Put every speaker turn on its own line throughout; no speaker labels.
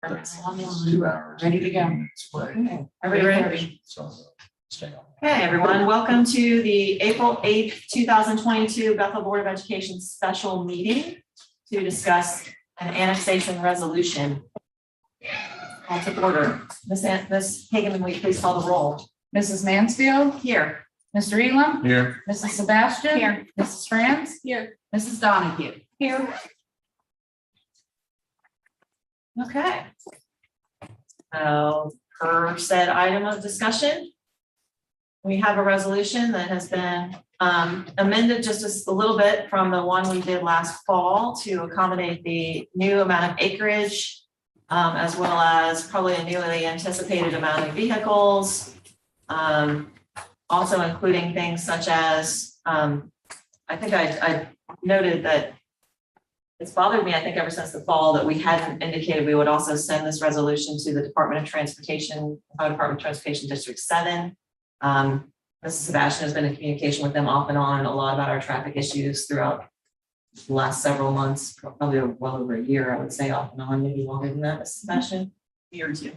That's
Online.
2 hours.
Ready to go.
15 minutes away.
Okay.
Everybody ready?
So stay on.
Okay, everyone, welcome to the April 8th, 2022 Bethel Board of Education special meeting to discuss an annexation resolution. Call to order. Ms. Hagan, will you please call the roll?
Mrs. Mansfield,
Here.
Mr. Elam,
Here.
Mrs. Sebastian.
Here.
Mrs. Franz.
Here.
Mrs. Donahue.
Here. Okay. So per said item of discussion, we have a resolution that has been amended just a little bit from the one we did last fall to accommodate the new amount of acreage, as well as probably a newly anticipated amount of vehicles. Also including things such as, I think I noted that it's bothered me, I think ever since the fall, that we hadn't indicated we would also send this resolution to the Department of Transportation, Ohio Department of Transportation District 7. Mrs. Sebastian has been in communication with them off and on a lot about our traffic issues throughout the last several months, probably well over a year, I would say, off and on, maybe longer than that, Mrs. Sebastian.
Year or two.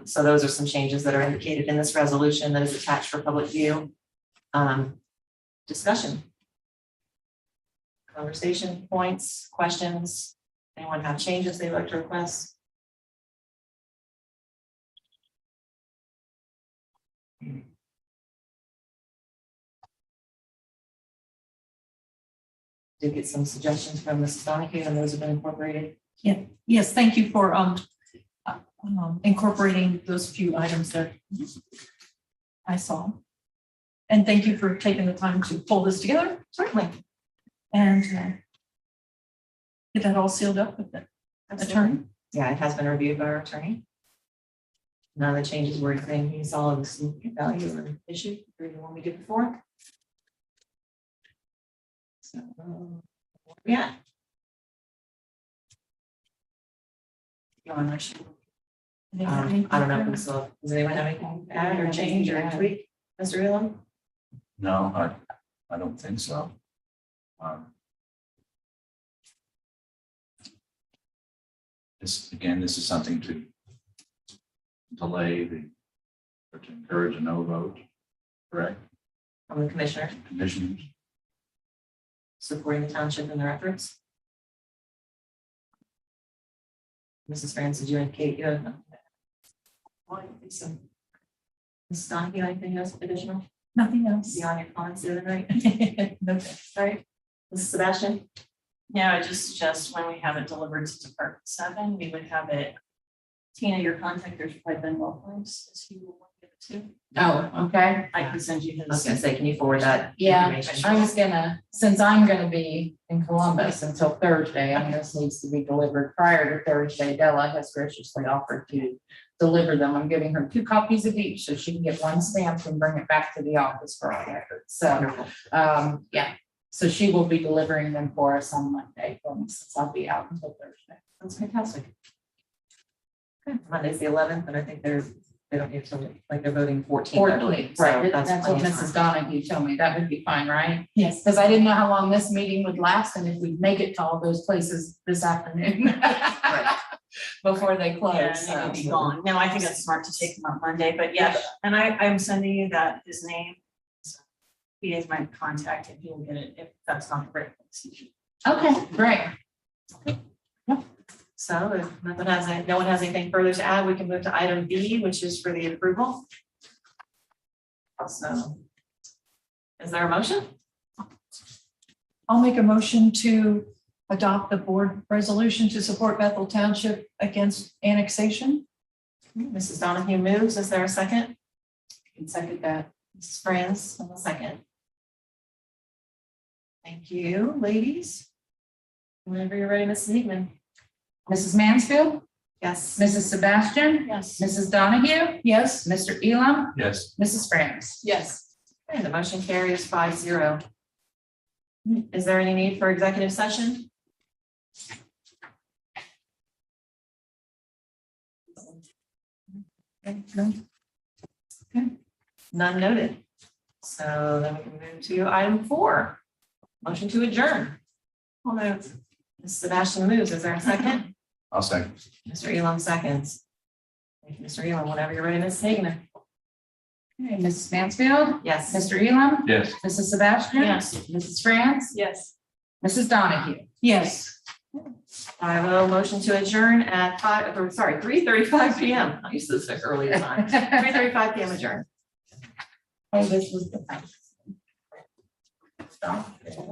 So those are some changes that are indicated in this resolution that is attached for public view. Discussion. Conversation points, questions. Anyone have changes they'd like to request? Did get some suggestions from Mrs. Donahue, and those have been incorporated.
Yes, thank you for incorporating those few items that I saw. And thank you for taking the time to pull this together
Certainly.
and get that all sealed up with the attorney.
Yeah, it has been reviewed by our attorney. None of the changes were anything he saw of significant value or issue for the one we did before. So, yeah. I don't know if we still, does anyone have anything to add or change or tweak, Mr. Elam?
No, I don't think so. This is something to delay or to encourage a no vote, correct?
From the commissioner
Commissioners.
supporting the township in their efforts. Mrs. Franz, did you indicate you have? I don't think so. Mrs. Donahue, anything else additional
Nothing else.
beyond your comments the other night?
No.
Right. Mrs. Sebastian?
Yeah, I just suggest when we have it delivered to Department 7, we would have it. Tina, your contact, there's probably been Wilkins, is who you want to give it to.
Oh, okay.
I can send you
I was
his.
gonna say, can you forward that?
Yeah,
information?
I was gonna, since I'm gonna be in Columbus until Thursday, and this needs to be delivered prior to Thursday. Della has graciously offered to deliver them. I'm giving her 2 copies of each, so she can get one stamped and bring it back to the office for our records. So,
Wonderful.
yeah, so she will be delivering them for us on Monday, since I'll be out until Thursday.
That's fantastic. Okay, Monday's the 11th, and I think they don't need to, like, they're voting 14th. I believe. So
Right, that's what
plenty of
Mrs.
time.
Donahue told me. That would be fine, right?
Yes.
Because I didn't know how long this meeting would last and if we'd make it to all those places this afternoon. Before they close.
Yeah, and they would be gone. No, I think it's smart to take them on Monday, but yeah, and I'm sending you his name. So he is my contact and he will get it if that's not the right decision.
Okay, great.
So if no one has anything further to add, we can move to item B, which is for the approval. So, is there a motion?
I'll make a motion to adopt the board resolution to support Bethel Township against annexation.
Mrs. Donahue moves. Is there a second?
I can second that.
Mrs. Franz, on the second. Thank you, ladies. Whenever you're ready, Mrs. Neatman.
Mrs. Mansfield,
Yes.
Mrs. Sebastian,
Yes.
Mrs. Donahue,
Yes.
Mr. Elam,
Yes.
Mrs. Franz.
Yes.
Okay, the motion carries 5-0. Is there any need for executive session? Okay, none noted. So then we can move to item 4. Motion to adjourn. Ms. Sebastian moves. Is there a second?
I'll second.
Mr. Elam seconds. Thank you, Mr. Elam, whenever you're ready, Ms. Hagner.
Okay, Mrs. Mansfield,
Yes.
Mr. Elam,
Yes.
Mrs. Sebastian.
Yes.
Mrs. France,
Yes.
Mrs. Donahue.
Yes.
I will motion to adjourn at 3:35 PM. I used to say early time. 3:35 PM adjourn.
Oh, this was the. Stop.